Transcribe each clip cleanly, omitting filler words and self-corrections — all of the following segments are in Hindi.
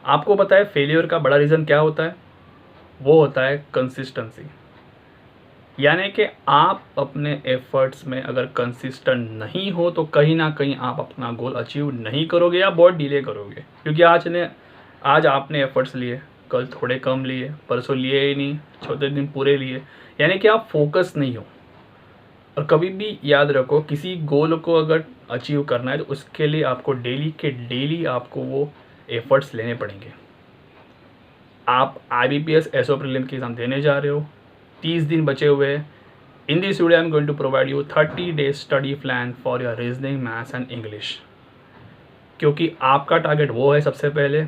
आपको पता है फेलियर का बड़ा रीज़न क्या होता है? वो होता है कंसिस्टेंसी। यानी कि आप अपने एफर्ट्स में अगर कंसिस्टेंट नहीं हो तो कहीं ना कहीं आप अपना गोल अचीव नहीं करोगे या बहुत डिले करोगे, क्योंकि आज आपने एफर्ट्स लिए, कल थोड़े कम लिए, परसों लिए ही नहीं, चौथे दिन पूरे लिए, यानी कि आप फोकस नहीं हो। और कभी भी याद रखो, किसी गोल को अगर अचीव करना है तो उसके लिए आपको डेली के डेली आपको वो एफर्ट्स लेने पड़ेंगे। आप IBPS SO प्रीलिम के एग्ज़ाम देने जा रहे हो, 30 दिन बचे हुए हैं। In this video I am going to provide you 30 days study plan for your reasoning, maths and English, क्योंकि आपका टारगेट वो है सबसे पहले,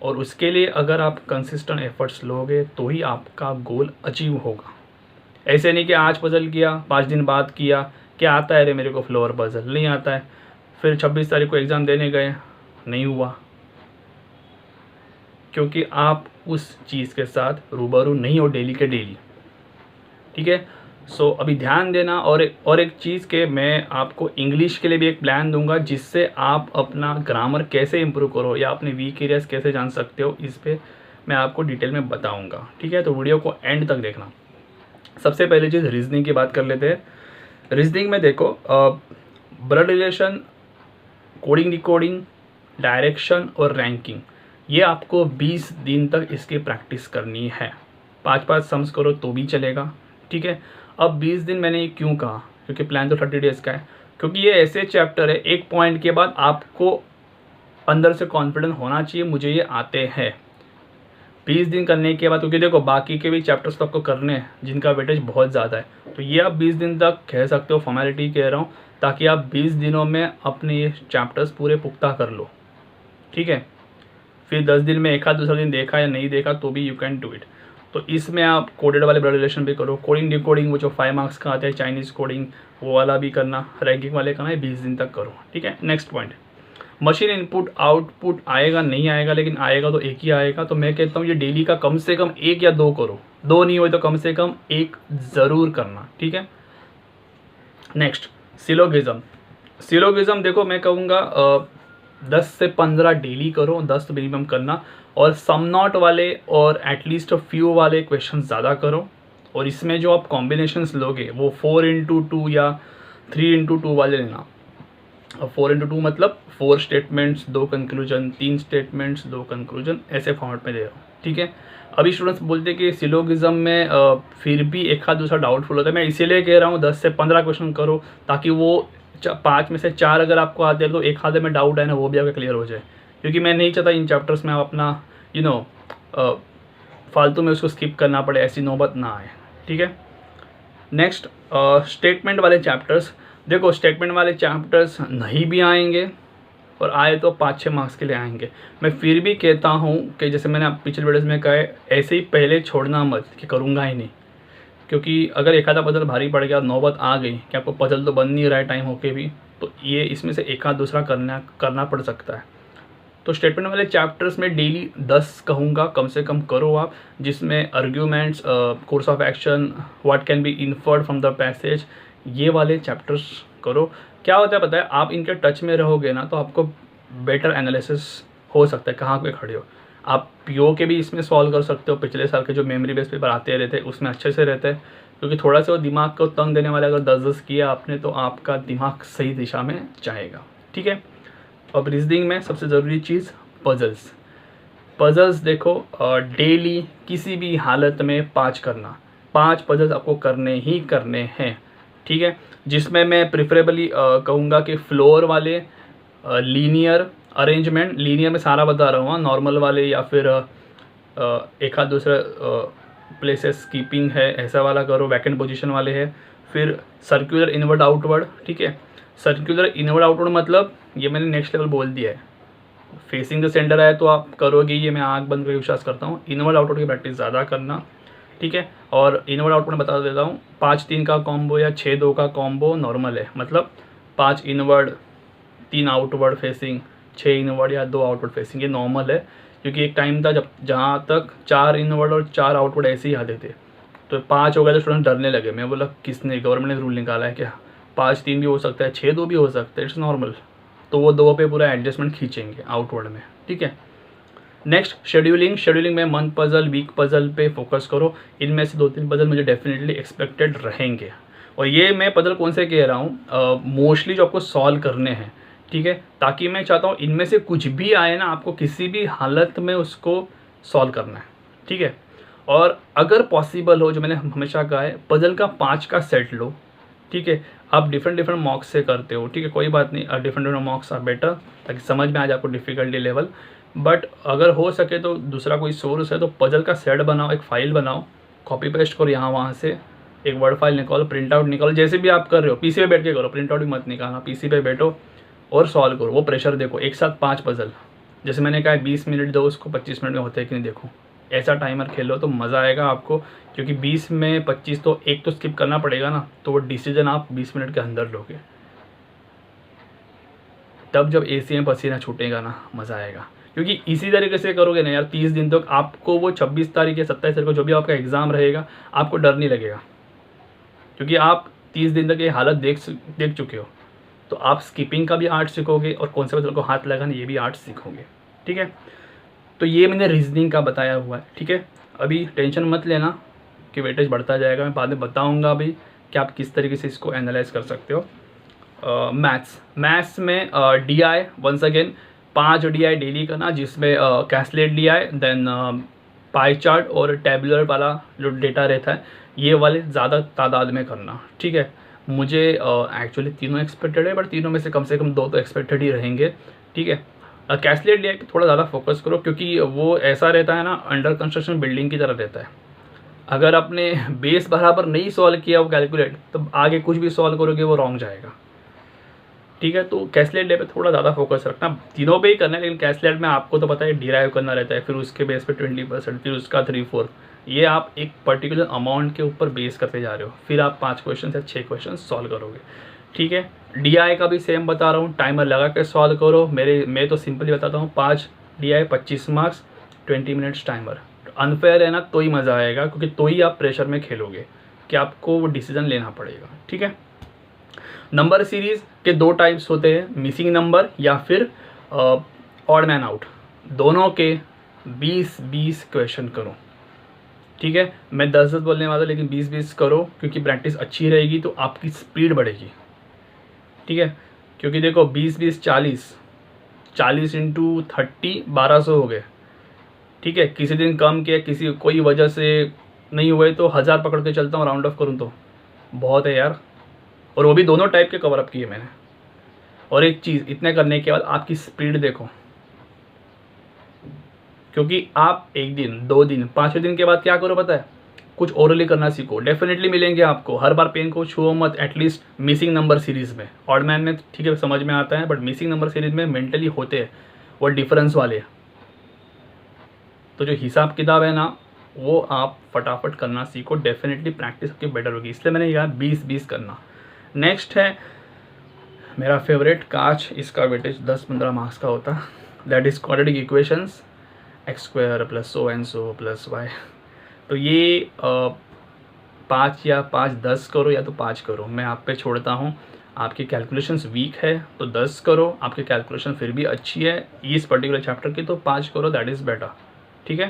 और उसके लिए अगर आप कंसिस्टेंट एफर्ट्स लोगे तो ही आपका गोल अचीव होगा। ऐसे नहीं कि आज पजल किया, 5 दिन बाद किया, क्या आता है रे मेरे को फ्लोर पजल, नहीं आता है, फिर 26 तारीख को एग्ज़ाम देने गए, नहीं हुआ, क्योंकि आप उस चीज़ के साथ रूबरू नहीं हो डेली के डेली। ठीक है, सो अभी ध्यान देना। और एक चीज़ के मैं आपको इंग्लिश के लिए भी एक प्लान दूंगा, जिससे आप अपना ग्रामर कैसे इंप्रूव करो या अपने वीक एरियाज कैसे जान सकते हो, इस पर मैं आपको डिटेल में बताऊंगा। ठीक है, तो वीडियो को एंड तक देखना। सबसे पहले चीज़ रीजनिंग की बात कर लेते हैं। रीजनिंग में देखो, blood relation, coding decoding, direction और रैंकिंग, ये आपको 20 दिन तक इसकी प्रैक्टिस करनी है। 5-5 सम्स करो तो भी चलेगा। ठीक है, अब 20 दिन मैंने ये क्यों कहा, क्योंकि प्लान तो 30 डेज़ का है, क्योंकि ये ऐसे चैप्टर है, एक पॉइंट के बाद आपको अंदर से कॉन्फिडेंस होना चाहिए मुझे ये आते हैं। 20 दिन करने के बाद, क्योंकि देखो बाकी के भी चैप्टर्स तो आपको करने हैं जिनका वेटेज बहुत ज़्यादा है, तो ये आप 20 दिन तक कह सकते हो, फॉर्मेलिटी कह रहा हूँ, ताकि आप 20 दिनों में अपने ये चैप्टर्स पूरे पुख्ता कर लो। ठीक है, फिर 10 दिन में एक आध दूसरा दिन देखा या नहीं देखा तो भी यू कैन डू इट। तो इसमें आप कोडेड वाले ब्लड रिलेशन भी करो, कोडिंग डिकोडिंग वो जो 5 मार्क्स का आते हैं, चाइनीज़ कोडिंग वो वाला भी करना, रैंकिंग वाले करना है, 20 दिन तक करो। ठीक है, next point, machine input output आएगा नहीं आएगा, लेकिन आएगा तो एक ही आएगा। तो मैं कहता हूँ ये डेली का कम से कम 1 या 2 करो, 2 नहीं हुए तो कम से कम 1 ज़रूर करना। ठीक है, नेक्स्ट सिलोगिज्म। सिलोगिज्म देखो मैं कहूँगा 10 से 15 डेली करो, 10 तो मिनिमम करना, और सम नॉट वाले और एटलीस्ट फ्यू वाले क्वेश्चन ज़्यादा करो। और इसमें जो आप कॉम्बिनेशंस लोगे वो 4x2 या 3x2 वाले लेना। अब 4x2 मतलब 4 स्टेटमेंट्स 2 कंक्लूजन, 3 स्टेटमेंट्स 2 कंक्लूजन, ऐसे फॉर्मेट में दे रहा हूँ। ठीक है, अभी स्टूडेंट्स बोलते हैं कि सिलोगिज्म में फिर भी एक आध दूसरा डाउटफुल होता है, मैं इसीलिए कह रहा हूँ 10 से 15 क्वेश्चन करो, ताकि वो 5 में से 4 अगर आपको आते हैं तो एक आधे में डाउट है ना, वो भी आपका क्लियर हो जाए, क्योंकि मैं नहीं चाहता इन चैप्टर्स में आप अपना फालतू में उसको स्किप करना पड़े, ऐसी नौबत ना आए। ठीक है, नेक्स्ट स्टेटमेंट वाले चैप्टर्स। देखो स्टेटमेंट वाले चैप्टर्स नहीं भी आएंगे, और आए तो 5-6 मार्क्स के लिए आएंगे। मैं फिर भी कहता हूँ कि जैसे मैंने पिछले वीडियोस में कहा है, ऐसे ही पहले छोड़ना मत कि करूँगा ही नहीं, क्योंकि अगर एक आधा पजल भारी पड़ गया, नौबत आ गई कि आपको पजल तो बन नहीं रहा है टाइम होके भी, तो ये इसमें से एक आध दूसरा करना पड़ सकता है। तो स्टेटमेंट वाले चैप्टर्स में डेली 10 कहूँगा कम से कम करो आप, जिसमें arguments, course of action, what can be inferred from the passage, ये वाले चैप्टर्स करो। क्या होता है पता है, आप इनके टच में रहोगे ना तो आपको बेटर एनालिसिस हो सकता है कहाँ पे खड़े हो। आप PO के भी इसमें सॉल्व कर सकते हो, पिछले साल के जो मेमोरी बेस पेपर आते रहते हैं उसमें अच्छे से रहते हैं, क्योंकि थोड़ा सा वो दिमाग को तंग देने वाले अगर 10-10 किया आपने तो आपका दिमाग सही दिशा में जाएगा। ठीक है, अब रीजनिंग में सबसे ज़रूरी चीज़ पजल्स देखो, डेली किसी भी हालत में 5 करना, 5 पजल्स आपको करने ही करने हैं। ठीक है, जिसमें मैं प्रिफरेबली कहूँगा कि फ्लोर वाले, लीनियर अरेंजमेंट, लीनियर में सारा बता रहा हूँ, नॉर्मल वाले या फिर एक आध दूसरा प्लेसेस कीपिंग है ऐसा वाला करो, वैकेंट पोजीशन वाले है। फिर सर्कुलर इनवर्ड आउटवर्ड। ठीक है, सर्कुलर इनवर्ड आउटवर्ड मतलब ये मैंने नेक्स्ट लेवल बोल दिया है, फेसिंग द सेंटर है तो आप करोगे, ये मैं आँख बंद करके विश्वास करता हूँ। इनवर्ड आउटवर्ड की प्रैक्टिस ज़्यादा करना। ठीक है, और इनवर्ड आउटवर्ड बता देता हूँ, 5-3 का कॉम्बो या 6-2 का कॉम्बो नॉर्मल है, मतलब 5 इनवर्ड 3 आउटवर्ड फेसिंग, 6 इनवर्ड या 2 आउटवर्ड फेसिंग, ये नॉर्मल है। क्योंकि एक टाइम था जब जहाँ तक 4 इनवर्ड और 4 आउटवर्ड ऐसे ही आते थे, तो 5 हो गए तो स्टूडेंट डरने लगे। मैं बोला किसने, गवर्नमेंट ने रूल निकाला है क्या, 5-3 भी हो सकता है, 6-2 भी हो सकता है, इट्स नॉर्मल। तो वो 2 पे पूरा एडजस्टमेंट खींचेंगे आउटवर्ड में। ठीक है, नेक्स्ट शेड्यूलिंग में मंथ पजल, वीक पजल पे फोकस करो। इनमें से 2-3 पजल मुझे डेफिनेटली एक्सपेक्टेड रहेंगे। और ये मैं पजल कौन से कह रहा हूँ, मोस्टली जो आपको सॉल्व करने हैं, ठीक है, ताकि मैं चाहता हूँ इनमें से कुछ भी आए ना, आपको किसी भी हालत में उसको सॉल्व करना है, ठीक है। और अगर पॉसिबल हो, जो मैंने हमेशा कहा है, पजल का 5 का सेट लो, ठीक है। आप डिफरेंट मॉक्स से करते हो, ठीक है, कोई बात नहीं, डिफरेंट मॉक्स आर बेटर, ताकि समझ में आ जाए आपको डिफ़िकल्टी लेवल। बट अगर हो सके तो दूसरा कोई सोर्स है तो पजल का सेट बनाओ, एक फ़ाइल बनाओ, कॉपी पेस्ट करो यहाँ वहाँ से, एक वर्ड फाइल निकालो, प्रिंट आउट निकालो, जैसे भी आप कर रहे हो, पीसी पे बैठ के करो, प्रिंट आउट भी मत निकालना, पीसी पे बैठो और सॉल्व करो। वो प्रेशर देखो, एक साथ 5 पजल, जैसे मैंने कहा 20 मिनट दो उसको, 25 मिनट में होते हैं कि नहीं देखो, ऐसा टाइमर खेलो तो मज़ा आएगा आपको। क्योंकि 20 में 25 तो एक तो स्किप करना पड़ेगा ना, तो वो डिसीजन आप 20 मिनट के अंदर लोगे, तब जब एसी में पसीना छूटेगा ना, मज़ा आएगा। क्योंकि इसी तरीके से करोगे ना यार 30 दिन तक, आपको वो 26 तारीख या 27 तारीख को जो भी आपका एग्ज़ाम रहेगा, आपको डर नहीं लगेगा, क्योंकि आप 30 दिन तक ये हालत देख चुके हो। तो आप स्किपिंग का भी आर्ट सीखोगे और कौन से पजल को हाथ लगाना ये भी आर्ट सीखोगे, ठीक है। तो ये मैंने रीजनिंग का बताया हुआ है, ठीक है। अभी टेंशन मत लेना कि वेटेज बढ़ता जाएगा, मैं बाद में बताऊंगा अभी कि आप किस तरीके से इसको एनालाइज कर सकते हो। मैथ्स में DI once again 5 DI daily करना, जिसमें calculate DI, then pie chart और टेबुलर वाला जो डेटा रहता है, ये वाले ज़्यादा तादाद में करना, ठीक है। मुझे एक्चुअली तीनों एक्सपेक्टेड है, बट तीनों में से कम 2 तो एक्सपेक्टेड ही रहेंगे, ठीक है। कैलकुलेट DI पे थोड़ा ज़्यादा फोकस करो, क्योंकि वो ऐसा रहता है ना, अंडर कंस्ट्रक्शन बिल्डिंग की तरह रहता है। अगर आपने बेस बराबर नहीं सॉल्व किया वो कैलकुलेट, तो आगे कुछ भी सॉल्व करोगे वो रॉन्ग जाएगा, ठीक है। तो कैलकुलेट डे पे थोड़ा ज़्यादा फोकस रखना, तीनों पे ही करना है, लेकिन कैलकुलेट में आपको तो पता है डिराइव करना रहता है, फिर उसके बेस पे 20%, फिर उसका 3-4, ये आप एक पर्टिकुलर अमाउंट के ऊपर बेस करते जा रहे हो, फिर आप 5 क्वेश्चन या 6 क्वेश्चन सॉल्व करोगे, ठीक है। DI का भी सेम बता रहा हूँ, टाइमर लगा के सॉल्व करो। मैं तो सिंपली बताता हूँ, 5 DI 25 marks, 20 minutes timer. Unfair है ना, तो ही मज़ा आएगा, क्योंकि तो ही आप प्रेशर में खेलोगे कि आपको वो डिसीजन लेना पड़ेगा, ठीक है। नंबर सीरीज़ के 2 टाइप्स होते हैं, मिसिंग नंबर या फिर ऑड मैन आउट। दोनों के 20-20 क्वेश्चन करो, ठीक है। मैं 10-10 बोलने वाला, लेकिन 20-20 करो, क्योंकि प्रैक्टिस अच्छी रहेगी तो आपकी स्पीड बढ़ेगी, ठीक है। क्योंकि देखो 20-20 40 इंटू 30 1200 हो गए, ठीक है। किसी दिन कम किया, कोई वजह से नहीं हुए तो 1000 पकड़ के चलता हूँ, राउंड ऑफ करूँ तो बहुत है यार। और वो भी दोनों टाइप के कवर अप किए मैंने। और एक चीज़, इतने करने के बाद आपकी स्पीड देखो, क्योंकि आप 1 दिन 2 दिन 5वें दिन के बाद क्या करो पता है, कुछ ओरली करना सीखो। डेफिनेटली मिलेंगे आपको, हर बार पेन को छुओ मत, एटलीस्ट मिसिंग नंबर सीरीज़ में। ऑड मैन में ठीक है समझ में आता है, बट मिसिंग नंबर सीरीज़ में मेंटली होते हैं वो डिफरेंस वाले। तो जो हिसाब किताब है ना, वो आप फटाफट करना सीखो, डेफिनेटली प्रैक्टिस आपकी बेटर होगी। इसलिए मैंने कहा 20-20 करना। नेक्स्ट है मेरा फेवरेट काच, इसका वेटेज 10-15 मार्क्स का होता, that is quadratic equations, x² + so and so + y। तो ये 5 या 5-10 करो, या तो 5 करो, मैं आप पे छोड़ता हूँ। आपकी कैलकुलेशंस वीक है तो 10 करो, आपकी कैलकुलेशन फिर भी अच्छी है इस पर्टिकुलर चैप्टर की तो 5 करो, दैट इज़ बेटर, ठीक है।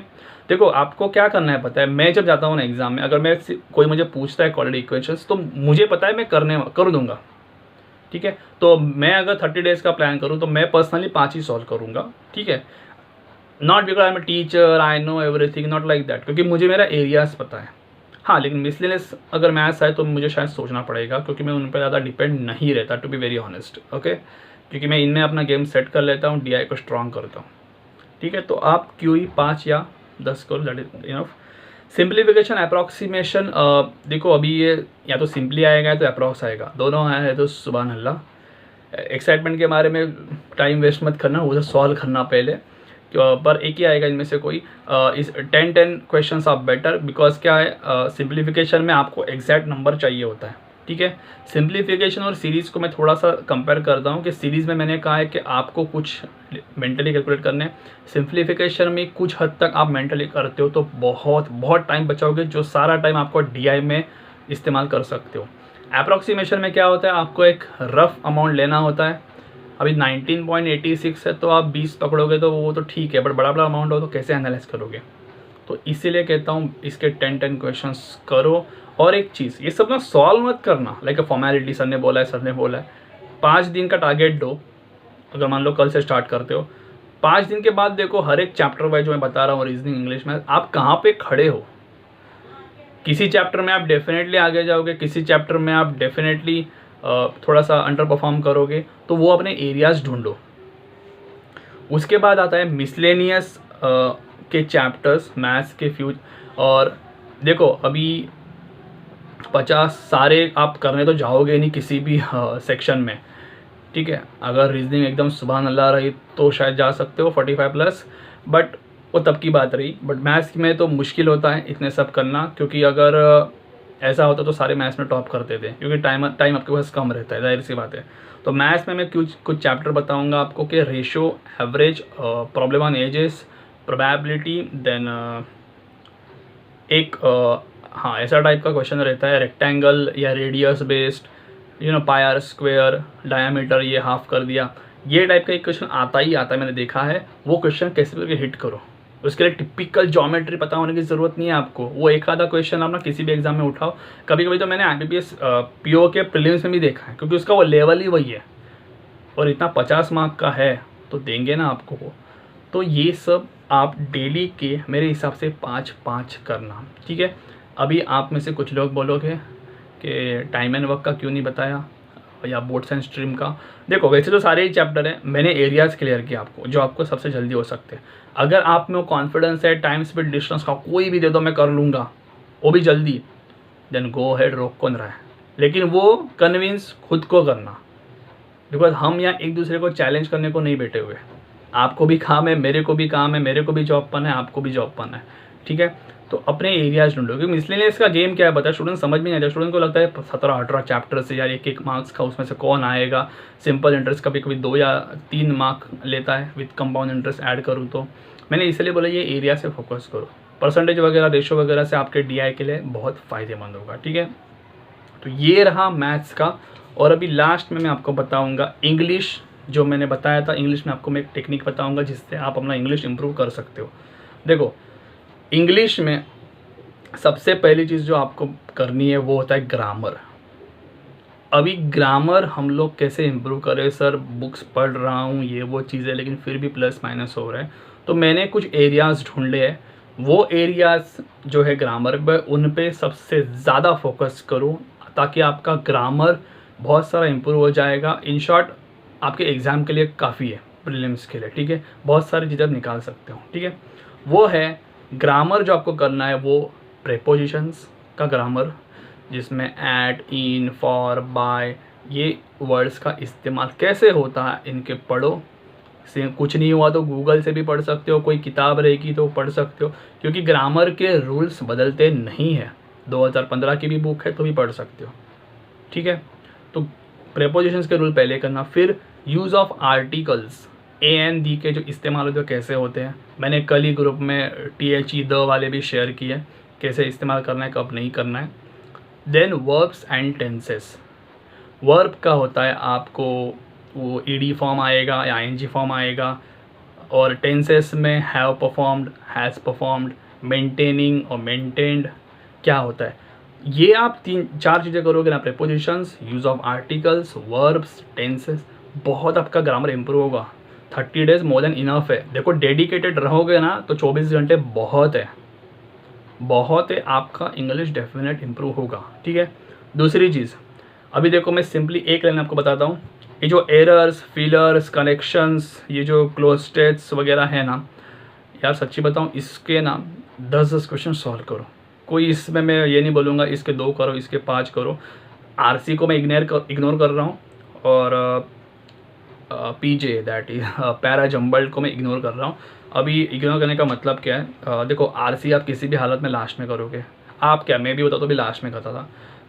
देखो आपको क्या करना है पता है, मैं जब जाता हूँ ना एग्जाम में, अगर कोई मुझे पूछता है क्वाड्रेटिक इक्वेशंस, तो मुझे पता है मैं कर दूंगा, ठीक है। तो मैं अगर 30 डेज़ का प्लान करूँ तो मैं पर्सनली 5 ही सॉल्व करूँगा, ठीक है। Not because I am a teacher, I know everything, not like that, क्योंकि मुझे मेरा एरियाज पता है। हाँ, लेकिन मिसलेनियस अगर मैथ्स है तो मुझे शायद सोचना पड़ेगा, क्योंकि मैं उन पर ज़्यादा डिपेंड नहीं रहता, to be very honest, okay. क्योंकि मैं इनमें अपना गेम सेट कर लेता हूँ, DI को स्ट्रॉन्ग करता हूँ, ठीक है। तो आप QE 5 या 10 करो, that is enough. Simplification, approximation, देखो अभी ये या तो सिंपली आएगा या तो अप्रॉक्स आएगा, दोनों आया है तो सुभान अल्लाह। एक्साइटमेंट के बारे में टाइम वेस्ट मत करना, उसे सॉल्व करना पहले, पर एक ही आएगा इनमें से कोई। इस 10 क्वेश्चंस आप बेटर, बिकॉज क्या है सिंप्लीफिकेशन में आपको एग्जैक्ट नंबर चाहिए होता है, ठीक है। सिंप्लीफिकेशन और सीरीज़ को मैं थोड़ा सा कंपेयर करता हूँ कि सीरीज़ में मैंने कहा है कि आपको कुछ मेंटली कैलकुलेट करने, सिंप्लीफिकेशन में कुछ हद तक आप मेंटली करते हो तो बहुत टाइम बचाओगे, जो सारा टाइम आपको DI में इस्तेमाल कर सकते हो। अप्रॉक्सीमेशन में क्या होता है, आपको एक रफ अमाउंट लेना होता है, अभी 19.86 है, तो आप 20 पकड़ोगे तो वो तो ठीक है, बट बड़ा बड़ा अमाउंट हो तो कैसे एनालाइज करोगे। तो इसीलिए कहता हूँ इसके 10 क्वेश्चंस करो। और एक चीज़, ये सब ना सॉल्व मत करना लाइक अ फॉर्मेलिटी, सर ने बोला है, सर ने बोला है। 5 दिन का टारगेट दो, अगर मान लो कल से स्टार्ट करते हो, 5 दिन के बाद देखो हर एक चैप्टर वाइज जो मैं बता रहा हूँ, रीजनिंग, इंग्लिश में आप कहाँ पे खड़े हो। किसी चैप्टर में आप डेफिनेटली आगे जाओगे, किसी चैप्टर में आप डेफिनेटली थोड़ा सा अंडर परफॉर्म करोगे, तो वो अपने एरियाज ढूंढो। उसके बाद आता है मिसलेनियस के चैप्टर्स, मैथ्स के और देखो अभी 50 सारे आप करने तो जाओगे नहीं किसी भी सेक्शन में, ठीक है। अगर रीजनिंग एकदम सुभान अल्लाह रही तो शायद जा सकते हो 45+, बट वो तब की बात रही। बट मैथ्स में तो मुश्किल होता है इतने सब करना, क्योंकि अगर ऐसा होता तो सारे मैथ्स में टॉप करते थे, क्योंकि टाइम आपके पास कम रहता है, जाहिर सी बात है। तो मैथ्स में मैं कुछ चैप्टर बताऊंगा आपको कि ratio, average, problem on ages, probability, then एक हाँ ऐसा टाइप का क्वेश्चन रहता है, रेक्टेंगल या radius based, pi r square, diameter ये हाफ कर दिया, ये टाइप का एक क्वेश्चन आता ही आता है, मैंने देखा है। वो क्वेश्चन कैसे करके हिट करो, उसके लिए टिपिकल ज्योमेट्री पता होने की ज़रूरत नहीं है आपको। वो एक आधा क्वेश्चन आप ना किसी भी एग्जाम में उठाओ, कभी कभी तो मैंने IBPS PO के प्रीलिम्स में भी देखा है, क्योंकि उसका वो लेवल ही वही है, और इतना 50 मार्क का है तो देंगे ना आपको वो। तो ये सब आप डेली के मेरे हिसाब से 5-5 करना, ठीक है। अभी आप में से कुछ लोग बोलोगे कि टाइम एंड वर्क का क्यों नहीं बताया, या बोर्ड्स एंड स्ट्रीम का। देखो वैसे तो सारे ही चैप्टर हैं, मैंने एरियाज़ क्लियर किया आपको जो आपको सबसे जल्दी हो सकते हैं। अगर आप में वो कॉन्फिडेंस है, टाइम स्पीड डिस्टेंस का कोई भी दे दो मैं कर लूँगा, वो भी जल्दी, देन गो हेड, रोक कौन रहा है। लेकिन वो कन्विंस खुद को करना, बिकॉज हम यहाँ एक दूसरे को चैलेंज करने को नहीं बैठे हुए। आपको भी काम है, मेरे को भी काम है, मेरे को भी जॉब पाना है, आपको भी जॉब पाना है, ठीक है। तो अपने एरियाज ढूंढो, क्योंकि इसलिए इसका गेम क्या है पता है, स्टूडेंट समझ में नहीं आता। स्टूडेंट को लगता है 17-18 चैप्टर से यार एक मार्क्स का उसमें से कौन आएगा। सिंपल इंटरेस्ट कभी कभी 2 या 3 मार्क लेता है, विथ कंपाउंड इंटरेस्ट ऐड करूँ तो। मैंने इसलिए बोला ये एरिया से फोकस करो, परसेंटेज वगैरह, रेशो वगैरह से आपके DI के लिए बहुत फ़ायदेमंद होगा, ठीक है। तो ये रहा मैथ्स का। और अभी लास्ट में मैं आपको बताऊँगा इंग्लिश, जो मैंने बताया था। इंग्लिश में आपको मैं एक टेक्निक बताऊँगा जिससे आप अपना इंग्लिश इंप्रूव कर सकते हो। देखो इंग्लिश में सबसे पहली चीज़ जो आपको करनी है वो होता है ग्रामर। अभी ग्रामर हम लोग कैसे इम्प्रूव करें, सर बुक्स पढ़ रहा हूँ ये वो चीज़ें, लेकिन फिर भी प्लस माइनस हो रहा है। तो मैंने कुछ एरियाज़ ढूंढे हैं, वो एरियाज़ जो है ग्रामर पे, उन पे सबसे ज़्यादा फोकस करो, ताकि आपका ग्रामर बहुत सारा इम्प्रूव हो जाएगा। इन शॉर्ट आपके एग्ज़ाम के लिए काफ़ी है, प्रीलिम्स के लिए, ठीक है। बहुत सारी चीज़ें आप निकाल सकते हो, ठीक है। वो है ग्रामर जो आपको करना है, वो प्रेपोजिशंस का ग्रामर, जिसमें एट, इन, फॉर, बाय, ये वर्ड्स का इस्तेमाल कैसे होता है इनके पढ़ो। से कुछ नहीं हुआ तो गूगल से भी पढ़ सकते हो, कोई किताब रहेगी तो पढ़ सकते हो, क्योंकि ग्रामर के रूल्स बदलते नहीं हैं। 2015 की भी बुक है तो भी पढ़ सकते हो, ठीक है। तो प्रेपोजिशंस के रूल पहले करना, फिर यूज़ ऑफ आर्टिकल्स, AND के जो इस्तेमाल होते हैं कैसे होते हैं, मैंने कल ही ग्रुप में THE द वाले भी शेयर किए, कैसे इस्तेमाल करना है, कब नहीं करना है। Then verbs and tenses. Verb का होता है आपको वो ED फॉर्म आएगा या ING फॉर्म आएगा, और टेंसेस में have performed, has performed, maintaining और मेंटेन्ड क्या होता है। ये आप 3-4 चीज़ें करोगे ना, prepositions, use of articles, verbs, tenses, बहुत आपका ग्रामर इंप्रूव होगा। 30 डेज मोर देन इनफ है। देखो डेडिकेटेड रहोगे ना तो 24 घंटे बहुत है, बहुत है, आपका इंग्लिश डेफिनेट इंप्रूव होगा, ठीक है। दूसरी चीज़, अभी देखो मैं सिंपली एक लाइन आपको बताता हूँ। ये जो एरर्स, फिलर्स, कनेक्शंस, ये जो क्लोज स्टेट्स वगैरह है ना, यार सच्ची बताऊँ इसके ना 10-10 क्वेश्चन सॉल्व करो। कोई इसमें मैं ये नहीं बोलूँगा इसके 2 करो, इसके 5 करो। RC को मैं इग्नोर कर रहा हूँ, और PJ that is para jumbled को मैं इग्नोर कर रहा हूँ। अभी इग्नोर करने का मतलब क्या है, देखो RC आप किसी भी हालत में लास्ट में करोगे। आप क्या, मैं भी होता तो भी लास्ट में करता था।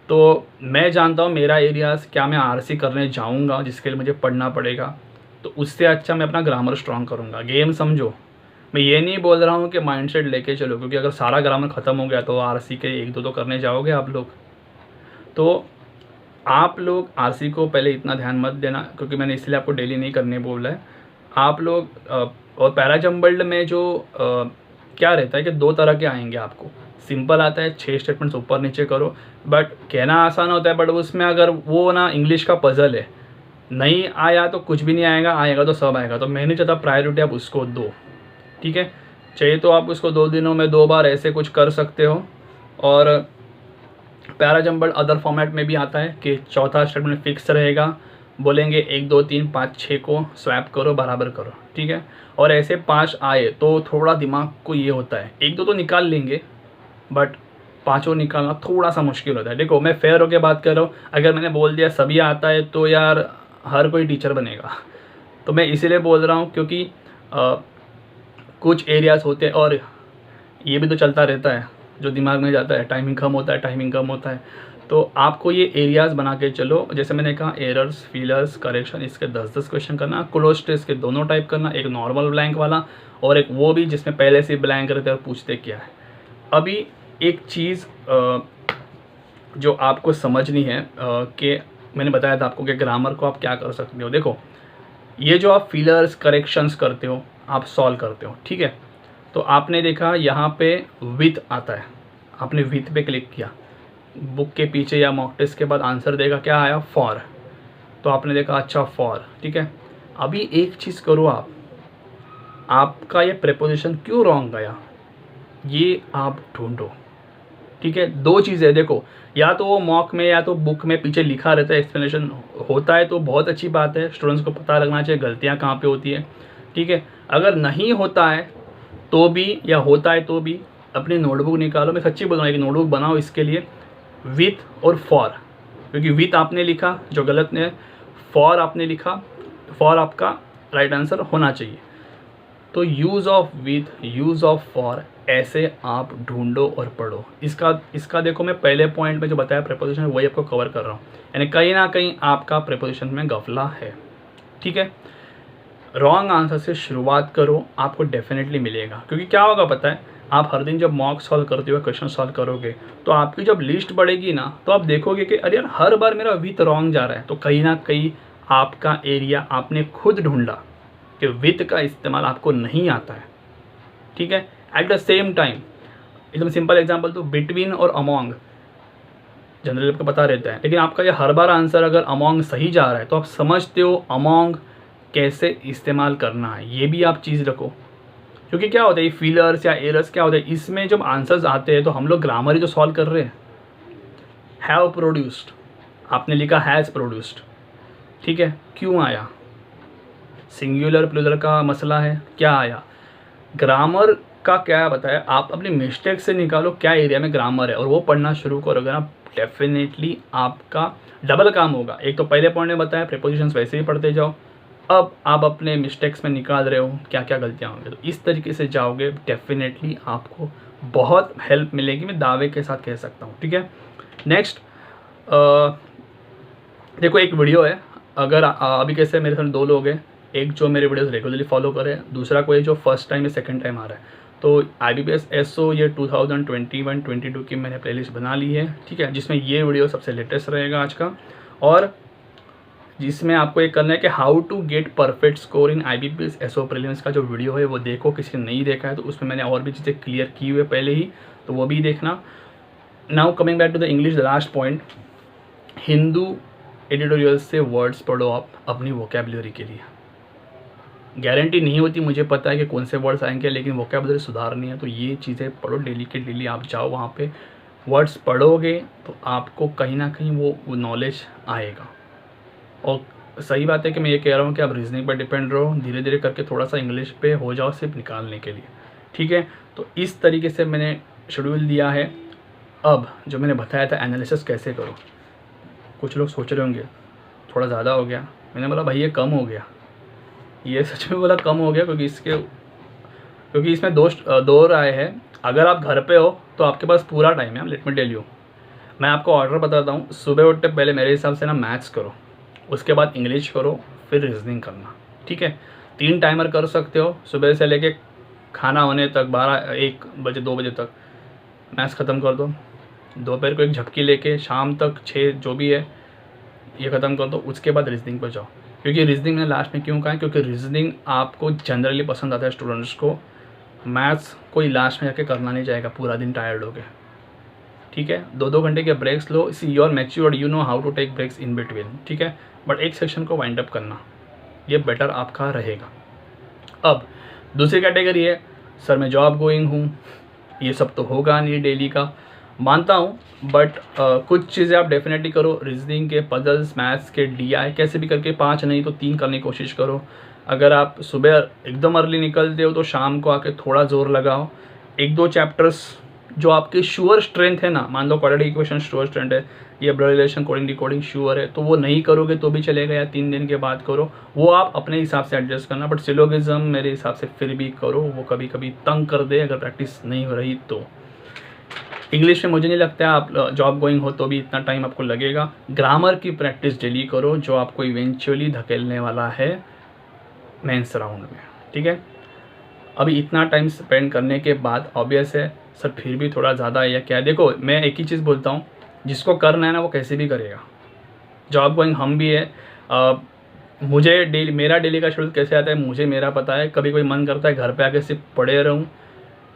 तो मैं जानता हूँ मेरा एरियाज़ क्या, मैं RC करने जाऊँगा जिसके लिए मुझे पढ़ना पड़ेगा, तो उससे अच्छा मैं अपना ग्रामर स्ट्रॉन्ग करूँगा। गेम समझो, मैं ये नहीं बोल रहा हूँ कि माइंडसेट लेके चलो, क्योंकि अगर सारा ग्रामर ख़त्म हो गया तो RC के 1-2 तो करने जाओगे आप लोग। तो आप लोग आरसी को पहले इतना ध्यान मत देना, क्योंकि मैंने इसलिए आपको डेली नहीं करने बोला है। आप लोग और पैराजम्बल्ड में जो क्या रहता है कि 2 तरह के आएंगे आपको। सिंपल आता है 6 स्टेटमेंट्स ऊपर नीचे करो, बट कहना आसान होता है, बट उसमें अगर वो ना इंग्लिश का पजल है, नहीं आया तो कुछ भी नहीं आएगा, आएगा तो सब आएगा। तो मैंने ज़्यादा प्रायोरिटी आप उसको दो, ठीक है। चाहिए तो आप उसको 2 दिनों में 2 बार ऐसे कुछ कर सकते हो। और पैराजम्बल अदर फॉर्मेट में भी आता है कि चौथा स्टेटमेंट फिक्स रहेगा, बोलेंगे 1 2 3 5 6 को स्वैप करो, बराबर करो, ठीक है। और ऐसे 5 आए तो थोड़ा दिमाग को ये होता है, 1 2 तो निकाल लेंगे, बट 5 निकालना थोड़ा सा मुश्किल होता है। देखो मैं फेयर होकर बात कर रहा हूँ, अगर मैंने बोल दिया सभी आता है तो यार हर कोई टीचर बनेगा। तो मैं इसीलिए बोल रहा हूँ क्योंकि कुछ एरियाज़ होते हैं, और ये भी तो चलता रहता है जो दिमाग में जाता है, टाइमिंग कम होता है, टाइमिंग कम होता है। तो आपको ये एरियाज़ बना के चलो, जैसे मैंने कहा एरर्स, फीलर्स, करेक्शन, इसके 10-10 क्वेश्चन करना। क्लोज टेस्ट के दोनों टाइप करना, एक नॉर्मल ब्लैंक वाला और एक वो भी जिसमें पहले से ब्लैंक रहते हैं और पूछते क्या है। अभी एक चीज़ जो आपको समझनी है कि मैंने बताया था आपको कि ग्रामर को आप क्या कर सकते हो। देखो ये जो आप फीलर्स, करेक्शंस करते हो, आप सॉल्व करते हो, ठीक है। तो आपने देखा यहाँ पे विथ आता है, आपने विथ पे क्लिक किया, बुक के पीछे या मॉक टेस्ट के बाद आंसर देगा, क्या आया, फॉर। तो आपने देखा अच्छा फॉर, ठीक है। अभी एक चीज़ करो आप, आपका ये प्रेपोजिशन क्यों रॉन्ग गया ये आप ढूंढो, ठीक है। 2 चीज़ें देखो, या तो वो मॉक में या तो बुक में पीछे लिखा रहता है, एक्सप्लेनेशन होता है तो बहुत अच्छी बात है, स्टूडेंट्स को पता लगना चाहिए गलतियाँ कहाँ पे होती है, ठीक है। अगर नहीं होता है तो भी या होता है तो भी अपनी नोटबुक निकालो। मैं सच्ची बोल रहा हूँ, एक नोटबुक बनाओ इसके लिए, विथ और फॉर, क्योंकि विथ आपने लिखा जो गलत है, फॉर आपने लिखा, फॉर आपका राइट आंसर होना चाहिए। तो use of with, use of for, ऐसे आप ढूंढो और पढ़ो। इसका देखो मैं पहले पॉइंट में जो बताया प्रेपोजिशन वही आपको कवर कर रहा हूँ, यानी कहीं ना कहीं आपका प्रेपोजिशन में गफला है, ठीक है। रॉन्ग आंसर से शुरुआत करो, आपको डेफिनेटली मिलेगा। क्योंकि क्या होगा पता है, आप हर दिन जब मॉक सॉल्व करते हो, क्वेश्चन सॉल्व करोगे, तो आपकी जब लिस्ट बढ़ेगी ना, तो आप देखोगे कि अरे यार हर बार मेरा विथ रॉन्ग जा रहा है। तो कहीं ना कहीं आपका एरिया आपने खुद ढूंढा कि विथ का इस्तेमाल आपको नहीं आता है, ठीक है। एट द सेम टाइम एकदम सिंपल एग्जांपल तो बिटवीन और अमोंग जनरली आपको पता रहता है, लेकिन आपका ये हर बार आंसर अगर अमोंग सही जा रहा है तो आप समझते हो अमोंग कैसे इस्तेमाल करना है, ये भी आप चीज़ रखो। क्योंकि क्या होता है, ये फीलर्स या एरर्स क्या होता है, इसमें जब आंसर्स आते हैं तो हम लोग ग्रामर ही तो सॉल्व कर रहे हैं। हैव प्रोड्यूस्ड, आपने लिखा हैज़ प्रोड्यूस्ड, ठीक है, क्यों आया, सिंगुलर प्लूरल का मसला है, क्या आया। ग्रामर का क्या बताया, आप अपनी मिस्टेक से निकालो क्या एरिया में ग्रामर है और वो पढ़ना शुरू करोगे ना, डेफिनेटली आपका डबल काम होगा। एक तो पहले पॉइंट में बताया प्रीपोजिशंस वैसे ही पढ़ते जाओ, अब आप अपने मिस्टेक्स में निकाल रहे हो क्या क्या गलतियाँ होंगी, तो इस तरीके से जाओगे, डेफिनेटली आपको बहुत हेल्प मिलेगी, मैं दावे के साथ कह सकता हूँ, ठीक है। नेक्स्ट देखो एक वीडियो है, अगर अभी कैसे मेरे साथ 2 लोग हैं, एक जो मेरे वीडियोस रेगुलरली फॉलो करे, दूसरा कोई जो फर्स्ट टाइम या सेकंड टाइम आ रहा है। तो IBPS SO ये 2021-22 की मैंने प्लेलिस्ट बना ली है, ठीक है, जिसमें ये वीडियो सबसे लेटेस्ट रहेगा आज का, और जिसमें आपको ये करना है कि how to get perfect score in IBPS SO prelims का जो वीडियो है वो देखो, किसी ने नहीं देखा है तो उसमें मैंने और भी चीज़ें क्लियर की हुई है पहले ही, तो वो भी देखना। Now coming back to the English, the last point, Hindu editorial से वर्ड्स पढ़ो आप अपनी वोकेबलरी के लिए। गारंटी नहीं होती, मुझे पता है कि कौन से वर्ड्स आएंगे, लेकिन वोकेबलरी सुधारनी है तो ये चीज़ें पढ़ो, डेली के डेली आप जाओ वहाँ पे, वर्ड्स पढ़ोगे तो आपको कहीं ना कहीं वो नॉलेज आएगा। और सही बात है कि मैं ये कह रहा हूँ कि आप रीजनिंग पर डिपेंड रहो, धीरे धीरे करके थोड़ा सा इंग्लिश पे हो जाओ सिर्फ निकालने के लिए, ठीक है। तो इस तरीके से मैंने शेड्यूल दिया है। अब जो मैंने बताया था एनालिसिस कैसे करो, कुछ लोग सोच रहे होंगे थोड़ा ज़्यादा हो गया, मैंने बोला भाई ये कम हो गया, ये सच में बोला कम हो गया, क्योंकि इसमें दो राय है। अगर आप घर पे हो तो आपके पास पूरा टाइम है, लेट मी टेल यू, मैं आपको ऑर्डर बताता हूँ। सुबह उठते पहले मेरे हिसाब से ना मैथ्स करो, उसके बाद इंग्लिश करो, फिर रीजनिंग करना, ठीक है। 3 टाइमर कर सकते हो, सुबह से लेके खाना होने तक 12-1 बजे 2 बजे तक मैथ्स ख़त्म कर दो, दोपहर को एक झपकी लेके शाम तक 6 जो भी है ये ख़त्म कर दो, उसके बाद रीजनिंग पर जाओ। क्योंकि रीजनिंग मैंने लास्ट में क्यों कहा है, क्योंकि रीजनिंग आपको जनरली पसंद आता है स्टूडेंट्स को। मैथ्स कोई लास्ट में जाके करना नहीं चाहेगा, पूरा दिन टायर्ड हो गए, ठीक है। 2-2 घंटे के ब्रेक्स लो, see you are matured, you know how to take breaks in between, ठीक है। बट एक सेक्शन को वाइंड अप करना, ये बेटर आपका रहेगा। अब दूसरी कैटेगरी है, सर मैं जॉब गोइंग हूँ, ये सब तो होगा नहीं डेली का, मानता हूँ, बट कुछ चीज़ें आप डेफिनेटली करो। रीजनिंग के पजल्स, मैथ्स के DI कैसे भी करके 5 नहीं तो 3 करने की कोशिश करो। अगर आप सुबह एकदम अर्ली निकलते हो तो शाम को आके थोड़ा जोर लगाओ। 1-2 चैप्टर्स जो आपके श्योर स्ट्रेंथ है ना, मान लो क्वाड्रेटिक इक्वेशन श्योर स्ट्रेंथ है, ये blood relation, coding decoding sure है, तो वो नहीं करोगे तो भी चलेगा, या 3 दिन के बाद करो, वो आप अपने हिसाब से एडजस्ट करना। बट सिलोगिज्म मेरे हिसाब से फिर भी करो, वो कभी कभी तंग कर दे अगर प्रैक्टिस नहीं हो रही तो। इंग्लिश में मुझे नहीं लगता है आप जॉब गोइंग हो तो भी इतना टाइम आपको लगेगा। ग्रामर की प्रैक्टिस डेली करो, जो आपको इवेंचुअली धकेलने वाला है मेंस राउंड में, ठीक है। अभी इतना टाइम स्पेंड करने के बाद ऑब्वियस है सर फिर भी थोड़ा ज़्यादा है या क्या है। देखो मैं एक ही चीज़ बोलता हूँ, जिसको करना है ना वो कैसे भी करेगा। जॉब गोइंग हम भी है, मुझे डेली, मेरा डेली का शेड्यूल कैसे आता है मुझे मेरा पता है। कभी कोई मन करता है घर पे आके सिर्फ पड़े रहूँ,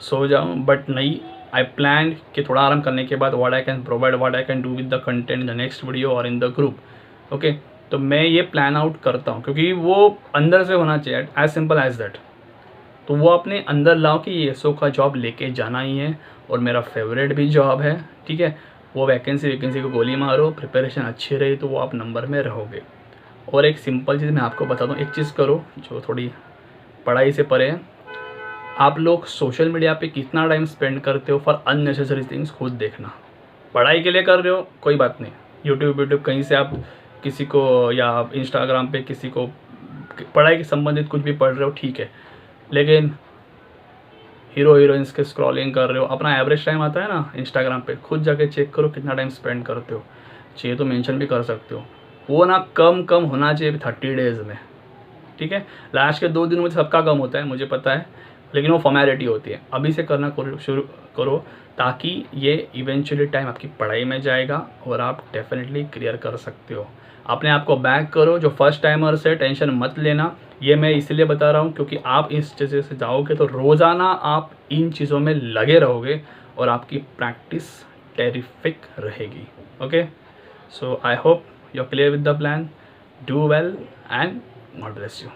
सो जाऊँ, बट नहीं, आई प्लान कि थोड़ा आराम करने के बाद what I can provide, what I can do with the content in the next video और इन द ग्रुप, ओके। तो मैं ये प्लान आउट करता हूँ क्योंकि वो अंदर से होना चाहिए, एज सिंपल एज दैट। तो वो अपने अंदर लाओ कि ये SO का जॉब लेके जाना ही है और मेरा फेवरेट भी जॉब है, ठीक है। वो वैकेंसी को गोली मारो, प्रिपरेशन अच्छी रही तो वो आप नंबर में रहोगे। और एक सिंपल चीज़ मैं आपको बता दूँ, एक चीज़ करो जो थोड़ी पढ़ाई से परे है। आप लोग सोशल मीडिया पे कितना टाइम स्पेंड करते हो फॉर अननेसेसरी थिंग्स, खुद देखना। पढ़ाई के लिए कर रहे हो कोई बात नहीं, यूट्यूब कहीं से आप किसी को, या इंस्टाग्राम पे किसी को पढ़ाई के संबंधित कुछ भी पढ़ रहे हो, ठीक है। लेकिन हीरो हीरोइंस के स्क्रॉलिंग कर रहे हो, अपना एवरेज टाइम आता है ना इंस्टाग्राम पे, खुद जाके चेक करो कितना टाइम स्पेंड करते हो। चाहिए तो मेंशन भी कर सकते हो, वो ना कम होना चाहिए 30 डेज़ में, ठीक है। लास्ट के 2 दिन में सबका कम होता है मुझे पता है, लेकिन वो फॉर्मेलिटी होती है। अभी से करना शुरू करो ताकि ये इवेंचुअली टाइम आपकी पढ़ाई में जाएगा और आप डेफिनेटली क्लियर कर सकते हो। अपने आप को बैक करो, जो फर्स्ट टाइमर से टेंशन मत लेना। ये मैं इसलिए बता रहा हूँ क्योंकि आप इस चीज़ से जाओगे तो रोज़ाना आप इन चीज़ों में लगे रहोगे और आपकी प्रैक्टिस टेरिफिक रहेगी, okay. So I hope you are clear with the plan, do well and God bless you.